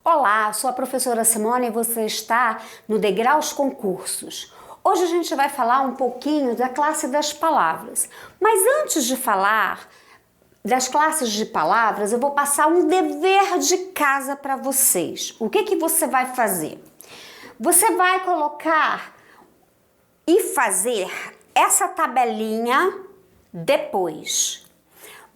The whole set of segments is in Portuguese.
Olá, sou a professora Simone e você está no Degraus Concursos. Hoje a gente vai falar um pouquinho da classe das palavras. Mas antes de falar das classes de palavras, eu vou passar um dever de casa para vocês. O que você vai fazer? Você vai colocar e fazer essa tabelinha depois.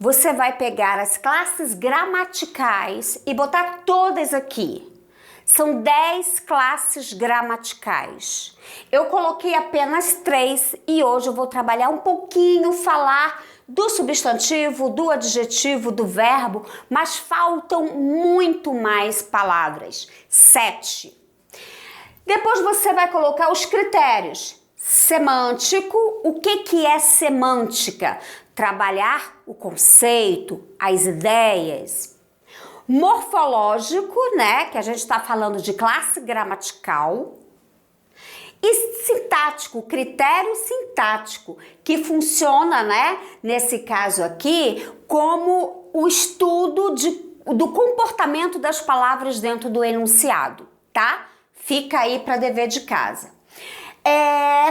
Você vai pegar as classes gramaticais e botar todas aqui. São 10 classes gramaticais. Eu coloquei apenas 3 e hoje eu vou trabalhar um pouquinho, falar do substantivo, do adjetivo, do verbo, mas faltam muito mais palavras. 7. Depois você vai colocar os critérios. Semântico, o que é semântica? Trabalhar o conceito, as ideias. Morfológico, né, que a gente está falando de classe gramatical. E sintático, critério sintático, que funciona, né, nesse caso aqui, como o estudo do comportamento das palavras dentro do enunciado, tá? Fica aí para dever de casa.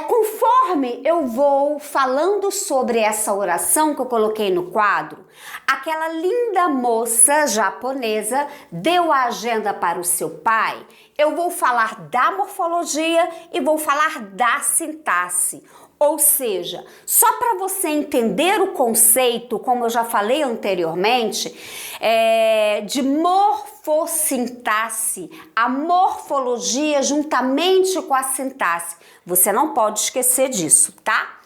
Conforme eu vou falando sobre essa oração que eu coloquei no quadro, aquela linda moça japonesa deu a agenda para o seu pai, eu vou falar da morfologia e vou falar da sintaxe. Ou seja, só para você entender o conceito, como eu já falei anteriormente, de morfossintaxe, a morfologia juntamente com a sintaxe. Você não pode esquecer disso, tá?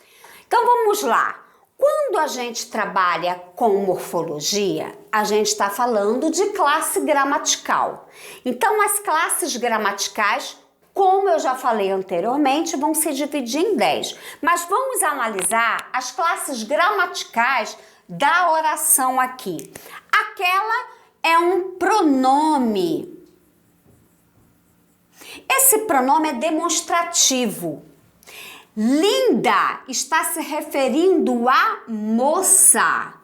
Então vamos lá. Quando a gente trabalha com morfologia, a gente está falando de classe gramatical. Então as classes gramaticais, como eu já falei anteriormente, vão se dividir em 10. Mas vamos analisar as classes gramaticais da oração aqui. Aquela é um pronome. Esse pronome é demonstrativo. Linda está se referindo à moça,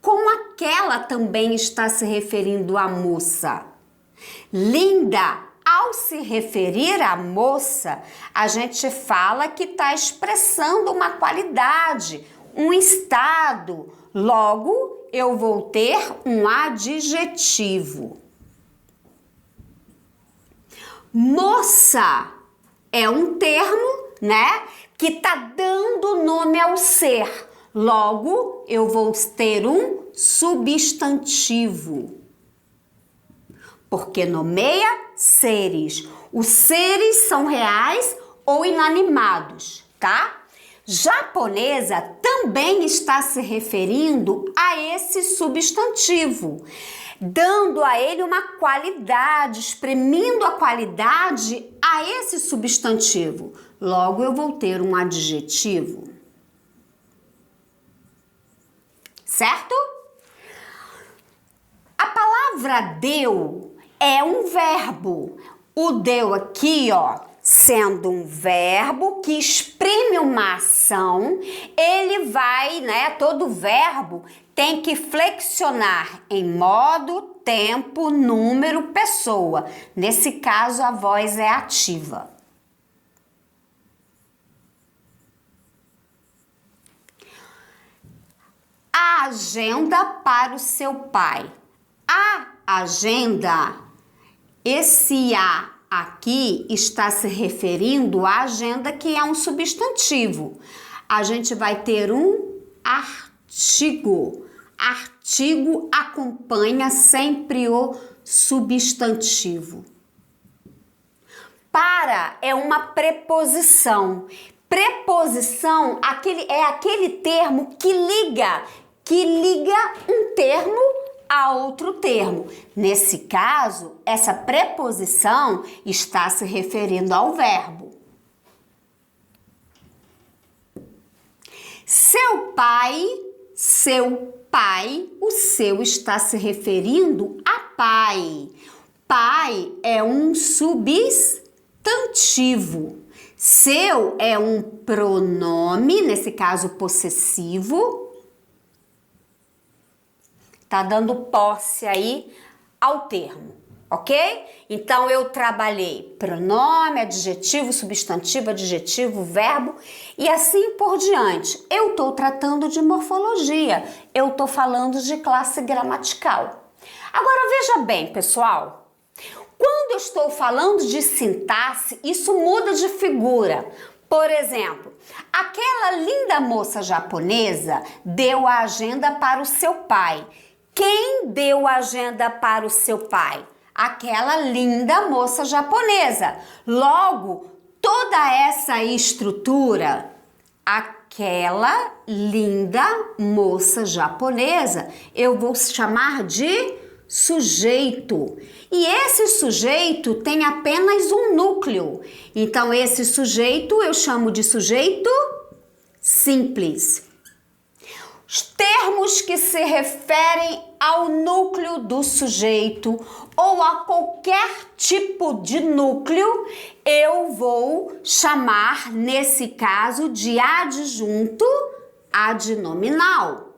como aquela também está se referindo à moça. Linda, ao se referir à moça, a gente fala que está expressando uma qualidade, um estado. Logo, eu vou ter um adjetivo. Moça é um termo, né, que está dando nome ao ser. Logo, eu vou ter um substantivo. Porque nomeia seres. Os seres são reais ou inanimados, tá? Japonesa também está se referindo a esse substantivo, dando a ele uma qualidade, exprimindo a qualidade a esse substantivo. Logo, eu vou ter um adjetivo. Certo? A palavra deu é um verbo. O deu aqui, ó, sendo um verbo que exprime uma ação, ele vai, né, todo verbo tem que flexionar em modo, tempo, número, pessoa. Nesse caso, a voz é ativa. A agenda para o seu pai. A agenda, esse A aqui está se referindo à agenda, que é um substantivo. A gente vai ter um artigo. Artigo acompanha sempre o substantivo. Para é uma preposição. Preposição é aquele termo que liga um termo a outro termo. Nesse caso, essa preposição está se referindo ao verbo. Seu pai, o seu está se referindo a pai. Pai é um substantivo. Seu é um pronome, nesse caso possessivo. Tá dando posse aí ao termo, ok? Então eu trabalhei pronome, adjetivo, substantivo, adjetivo, verbo e assim por diante. Eu estou tratando de morfologia, eu estou falando de classe gramatical. Agora veja bem, pessoal, quando eu estou falando de sintaxe, isso muda de figura. Por exemplo, aquela linda moça japonesa deu a agenda para o seu pai. Quem deu a agenda para o seu pai? Aquela linda moça japonesa. Logo, toda essa estrutura, aquela linda moça japonesa, eu vou chamar de sujeito. E esse sujeito tem apenas um núcleo. Então, esse sujeito eu chamo de sujeito simples. Os termos que se referem ao núcleo do sujeito ou a qualquer tipo de núcleo, eu vou chamar, nesse caso, de adjunto adnominal.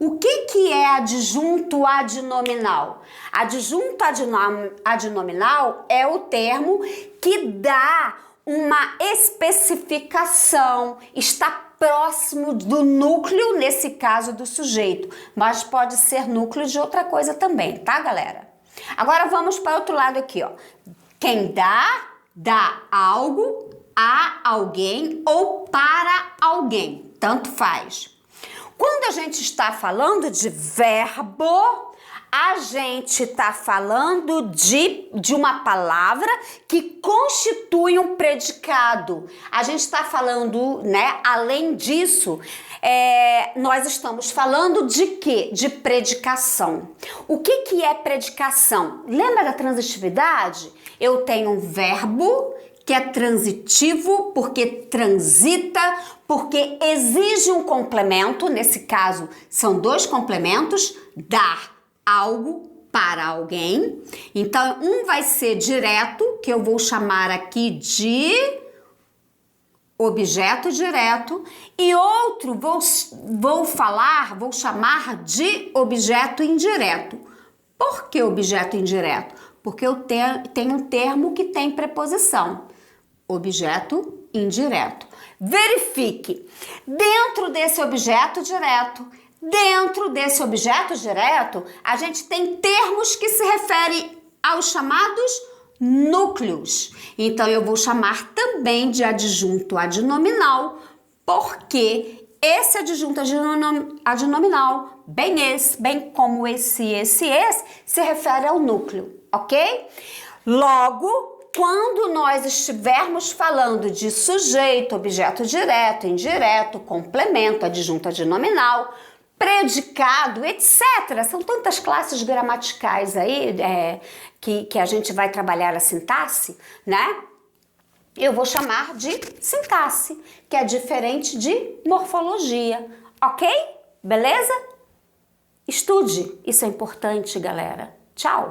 O que é adjunto adnominal? Adjunto adnominal é o termo que dá uma especificação, está próximo do núcleo, nesse caso do sujeito, mas pode ser núcleo de outra coisa também, tá, galera? Agora vamos para o outro lado aqui, ó. Quem dá algo a alguém ou para alguém, tanto faz. Quando a gente está falando de verbo, a gente está falando de uma palavra que constitui um predicado. A gente está falando, né? Além disso, nós estamos falando de quê? De predicação. O que é predicação? Lembra da transitividade? Eu tenho um verbo que é transitivo, porque transita, porque exige um complemento, nesse caso são dois complementos, dar algo para alguém. Então, um vai ser direto, que eu vou chamar aqui de objeto direto, e outro vou chamar de objeto indireto. Por que objeto indireto? Porque eu tenho um termo que tem preposição. Objeto indireto. Verifique, dentro desse objeto direto, a gente tem termos que se referem aos chamados núcleos. Então, eu vou chamar também de adjunto adnominal, porque esse adjunto adnominal, bem como esse, se refere ao núcleo, ok? Logo, quando nós estivermos falando de sujeito, objeto direto, indireto, complemento, adjunto adnominal, predicado, etc. São tantas classes gramaticais aí que a gente vai trabalhar a sintaxe, né? Eu vou chamar de sintaxe, que é diferente de morfologia, ok? Beleza? Estude, isso é importante, galera. Tchau!